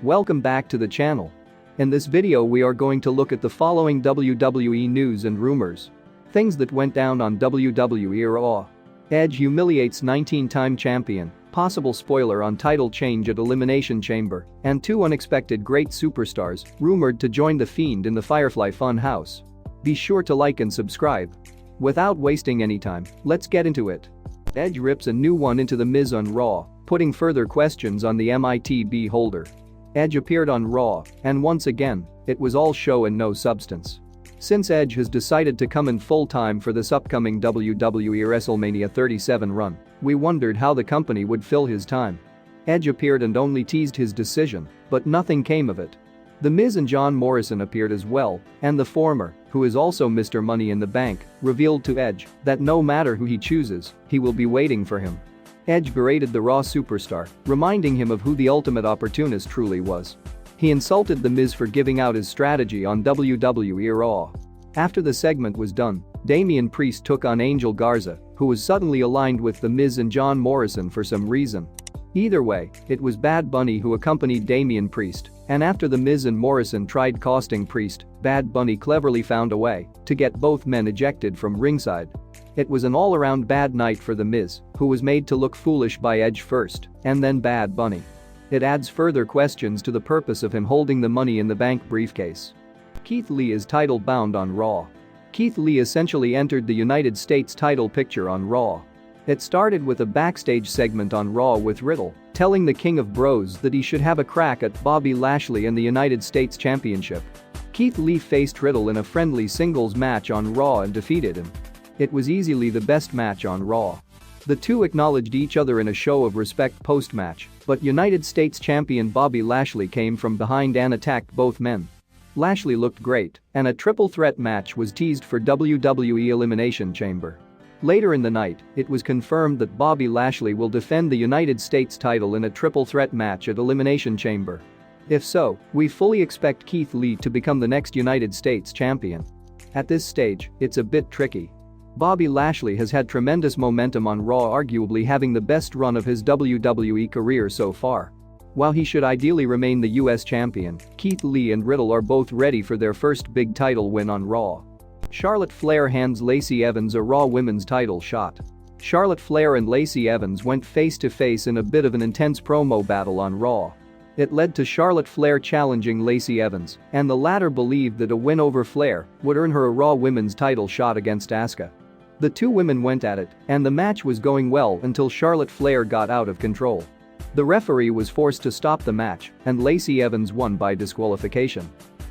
Welcome back to the channel. In this video we are going to look at the following WWE news and rumors. Things that went down on WWE Raw. Edge humiliates 19-time champion, possible spoiler on title change at Elimination Chamber, and two unexpected great superstars rumored to join the Fiend in the Firefly Fun House. Be sure to like and subscribe. Without wasting any time, let's get into it. Edge rips a new one into The Miz on Raw, putting further questions on the MITB holder. Edge appeared on Raw, and once again, it was all show and no substance. Since Edge has decided to come in full-time for this upcoming WWE WrestleMania 37 run, we wondered how the company would fill his time. Edge appeared and only teased his decision, but nothing came of it. The Miz and John Morrison appeared as well, and the former, who is also Mr. Money in the Bank, revealed to Edge that no matter who he chooses, he will be waiting for him. Edge berated the Raw superstar, reminding him of who the ultimate opportunist truly was. He insulted The Miz for giving out his strategy on WWE Raw. After the segment was done, Damian Priest took on Angel Garza, who was suddenly aligned with The Miz and John Morrison for some reason. Either way, it was Bad Bunny who accompanied Damian Priest, and after The Miz and Morrison tried costing Priest, Bad Bunny cleverly found a way to get both men ejected from ringside. It was an all-around bad night for The Miz, who was made to look foolish by Edge first, and then Bad Bunny. It adds further questions to the purpose of him holding the Money in the Bank briefcase. Keith Lee is title-bound on Raw. Keith Lee essentially entered the United States title picture on Raw. It started with a backstage segment on Raw with Riddle telling the King of Bros that he should have a crack at Bobby Lashley in the United States Championship. Keith Lee faced Riddle in a friendly singles match on Raw and defeated him. It was easily the best match on Raw. The two acknowledged each other in a show of respect post-match, but United States Champion Bobby Lashley came from behind and attacked both men. Lashley looked great, and a triple threat match was teased for WWE Elimination Chamber. Later in the night, it was confirmed that Bobby Lashley will defend the United States title in a triple threat match at Elimination Chamber. If so, we fully expect Keith Lee to become the next United States champion. At this stage, it's a bit tricky. Bobby Lashley has had tremendous momentum on Raw, arguably having the best run of his WWE career so far. While he should ideally remain the US champion, Keith Lee and Riddle are both ready for their first big title win on Raw. Charlotte Flair hands Lacey Evans a Raw Women's title shot. Charlotte Flair and Lacey Evans went face-to-face in a bit of an intense promo battle on Raw. It led to Charlotte Flair challenging Lacey Evans, and the latter believed that a win over Flair would earn her a Raw Women's title shot against Asuka. The two women went at it, and the match was going well until Charlotte Flair got out of control. The referee was forced to stop the match, and Lacey Evans won by disqualification.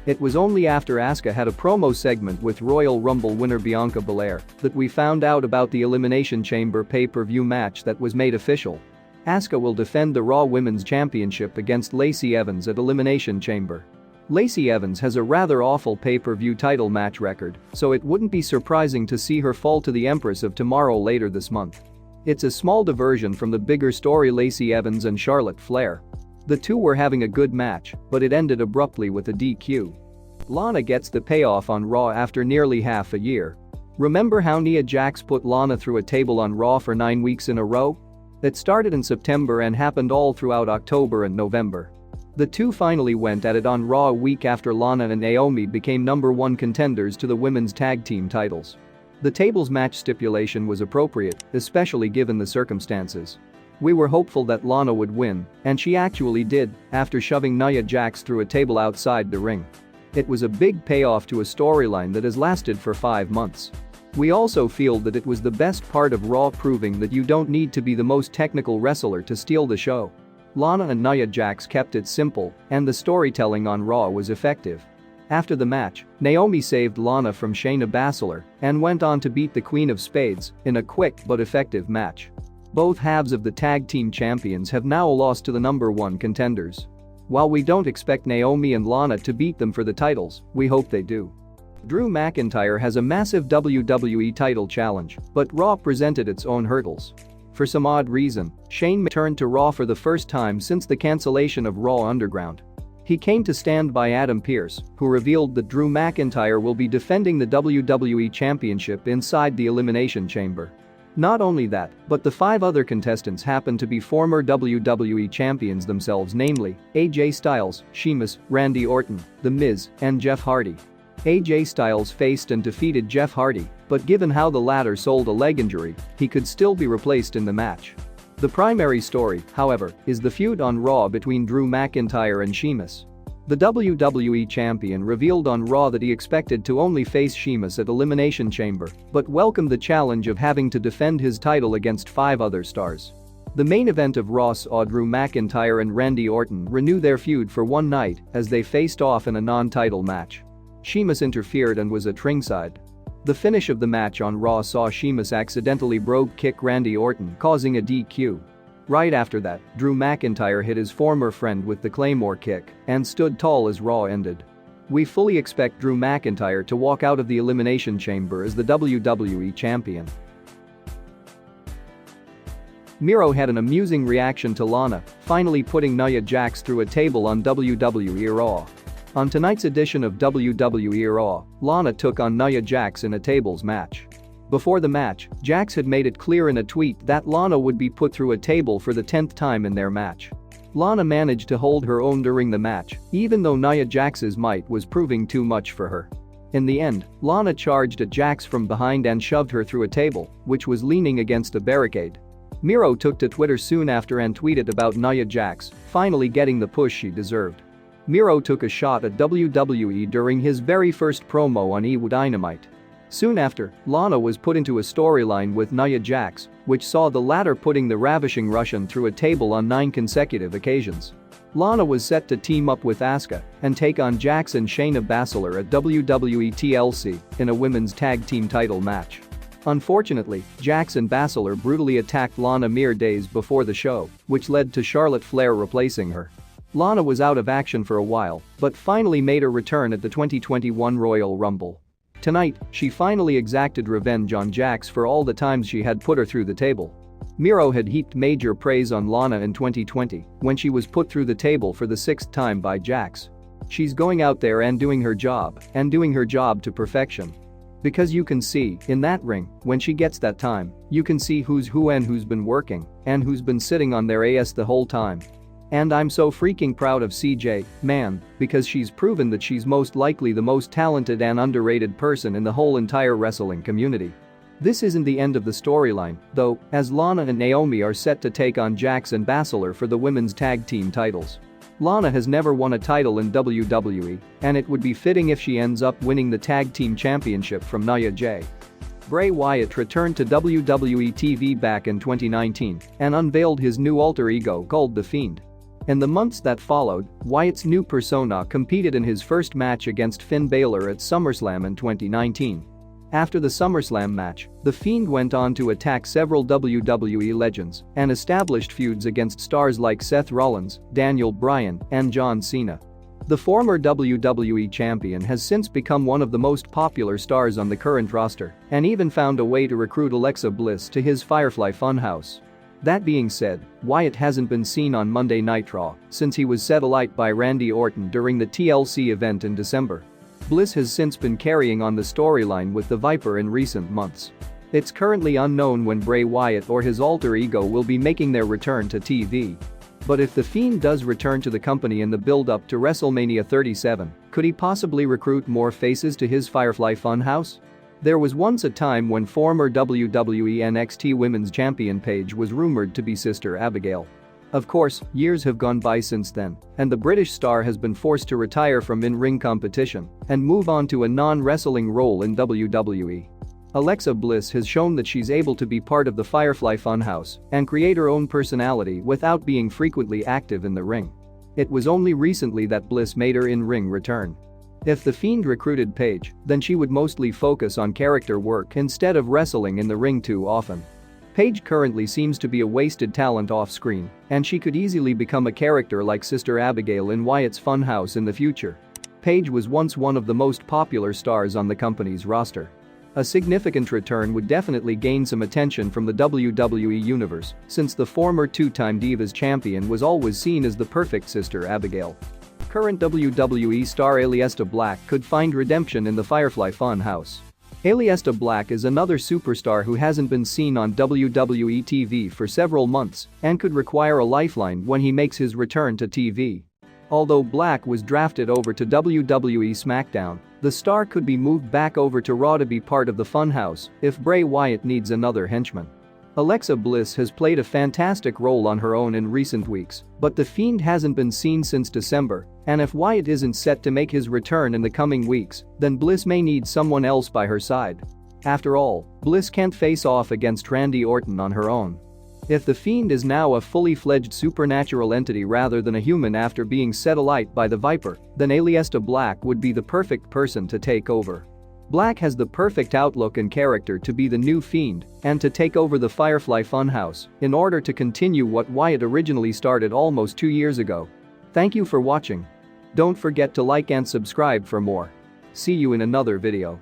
It was only after Asuka had a promo segment with Royal Rumble winner Bianca Belair that we found out about the Elimination Chamber pay-per-view match that was made official. Asuka will defend the Raw Women's Championship against Lacey Evans at Elimination Chamber. Lacey Evans has a rather awful pay-per-view title match record, so it wouldn't be surprising to see her fall to the Empress of Tomorrow later this month. It's a small diversion from the bigger story Lacey Evans and Charlotte Flair. The two were having a good match, but it ended abruptly with a DQ. Lana gets the payoff on Raw after nearly half a year. Remember how Nia Jax put Lana through a table on Raw for 9 weeks in a row? It started in September and happened all throughout October and November. The two finally went at it on Raw a week after Lana and Naomi became #1 contenders to the women's tag team titles. The tables match stipulation was appropriate, especially given the circumstances. We were hopeful that Lana would win, and she actually did, after shoving Nia Jax through a table outside the ring. It was a big payoff to a storyline that has lasted for 5 months. We also feel that it was the best part of Raw, proving that you don't need to be the most technical wrestler to steal the show. Lana and Nia Jax kept it simple, and the storytelling on Raw was effective. After the match, Naomi saved Lana from Shayna Baszler and went on to beat the Queen of Spades in a quick but effective match. Both halves of the tag team champions have now lost to the #1 contenders. While we don't expect Naomi and Lana to beat them for the titles, we hope they do. Drew McIntyre has a massive WWE title challenge, but Raw presented its own hurdles. For some odd reason, Shane returned to Raw for the first time since the cancellation of Raw Underground. He came to stand by Adam Pearce, who revealed that Drew McIntyre will be defending the WWE Championship inside the Elimination Chamber. Not only that, but the 5 other contestants happen to be former WWE champions themselves, namely AJ Styles, Sheamus, Randy Orton, The Miz, and Jeff Hardy. AJ Styles faced and defeated Jeff Hardy, but given how the latter sold a leg injury, he could still be replaced in the match. The primary story, however, is the feud on Raw between Drew McIntyre and Sheamus. The WWE Champion revealed on Raw that he expected to only face Sheamus at Elimination Chamber, but welcomed the challenge of having to defend his title against 5 other stars. The main event of Raw saw Drew McIntyre and Randy Orton renew their feud for one night as they faced off in a non-title match. Sheamus interfered and was at ringside. The finish of the match on Raw saw Sheamus accidentally brogue kick Randy Orton, causing a DQ. Right after that, Drew McIntyre hit his former friend with the Claymore kick and stood tall as Raw ended. We fully expect Drew McIntyre to walk out of the Elimination Chamber as the WWE Champion. Miro had an amusing reaction to Lana finally putting Nia Jax through a table on WWE Raw. On tonight's edition of WWE Raw, Lana took on Nia Jax in a tables match. Before the match, Jax had made it clear in a tweet that Lana would be put through a table for the 10th time in their match. Lana managed to hold her own during the match, even though Nia Jax's might was proving too much for her. In the end, Lana charged at Jax from behind and shoved her through a table, which was leaning against a barricade. Miro took to Twitter soon after and tweeted about Nia Jax finally getting the push she deserved. Miro took a shot at WWE during his very first promo on EW Dynamite. Soon after, Lana was put into a storyline with Nia Jax, which saw the latter putting the ravishing Russian through a table on 9 consecutive occasions. Lana was set to team up with Asuka and take on Jax and Shayna Baszler at WWE TLC in a women's tag team title match. Unfortunately, Jax and Baszler brutally attacked Lana mere days before the show, which led to Charlotte Flair replacing her. Lana was out of action for a while, but finally made her return at the 2021 Royal Rumble. Tonight, she finally exacted revenge on Jax for all the times she had put her through the table. Miro had heaped major praise on Lana in 2020 when she was put through the table for the 6th time by Jax. She's going out there and doing her job to perfection. Because you can see, in that ring, when she gets that time, you can see who's who and who's been working and who's been sitting on their ass the whole time. And I'm so freaking proud of CJ, man, because she's proven that she's most likely the most talented and underrated person in the whole entire wrestling community. This isn't the end of the storyline, though, as Lana and Naomi are set to take on Jax and Baszler for the women's tag team titles. Lana has never won a title in WWE, and it would be fitting if she ends up winning the tag team championship from Nia Jax. Bray Wyatt returned to WWE TV back in 2019 and unveiled his new alter ego called the Fiend. In the months that followed, Wyatt's new persona competed in his first match against Finn Balor at SummerSlam in 2019. After the SummerSlam match, The Fiend went on to attack several WWE legends and established feuds against stars like Seth Rollins, Bryan, and John Cena. The former WWE Champion has since become one of the most popular stars on the current roster and even found a way to recruit Alexa Bliss to his Firefly Fun House. That being said, Wyatt hasn't been seen on Monday Night Raw since he was set alight by Randy Orton during the TLC event in December. Bliss has since been carrying on the storyline with the Viper in recent months. It's currently unknown when Bray Wyatt or his alter ego will be making their return to TV. But if The Fiend does return to the company in the build-up to WrestleMania 37, could he possibly recruit more faces to his Firefly Fun House? There was once a time when former WWE NXT Women's Champion Paige was rumored to be Sister Abigail. Of course, years have gone by since then, and the British star has been forced to retire from in-ring competition and move on to a non-wrestling role in WWE. Alexa Bliss has shown that she's able to be part of the Firefly Fun House and create her own personality without being frequently active in the ring. It was only recently that Bliss made her in-ring return. If The Fiend recruited Paige, then she would mostly focus on character work instead of wrestling in the ring too often. Paige currently seems to be a wasted talent off-screen, and she could easily become a character like Sister Abigail in Wyatt's Funhouse in the future. Paige was once one of the most popular stars on the company's roster. A significant return would definitely gain some attention from the WWE universe, since the former two-time Divas champion was always seen as the perfect Sister Abigail. Current WWE star Aleister Black could find redemption in the Firefly Fun House. Aleister Black is another superstar who hasn't been seen on WWE TV for several months and could require a lifeline when he makes his return to TV. Although Black was drafted over to WWE SmackDown, the star could be moved back over to Raw to be part of the Funhouse if Bray Wyatt needs another henchman. Alexa Bliss has played a fantastic role on her own in recent weeks, but the Fiend hasn't been seen since December, and if Wyatt isn't set to make his return in the coming weeks, then Bliss may need someone else by her side. After all, Bliss can't face off against Randy Orton on her own. If the Fiend is now a fully fledged supernatural entity rather than a human after being set alight by the Viper, then Aleister Black would be the perfect person to take over. Black has the perfect outlook and character to be the new Fiend and to take over the Firefly Fun House in order to continue what Wyatt originally started almost 2 years ago. Thank you for watching. Don't forget to like and subscribe for more. See you in another video.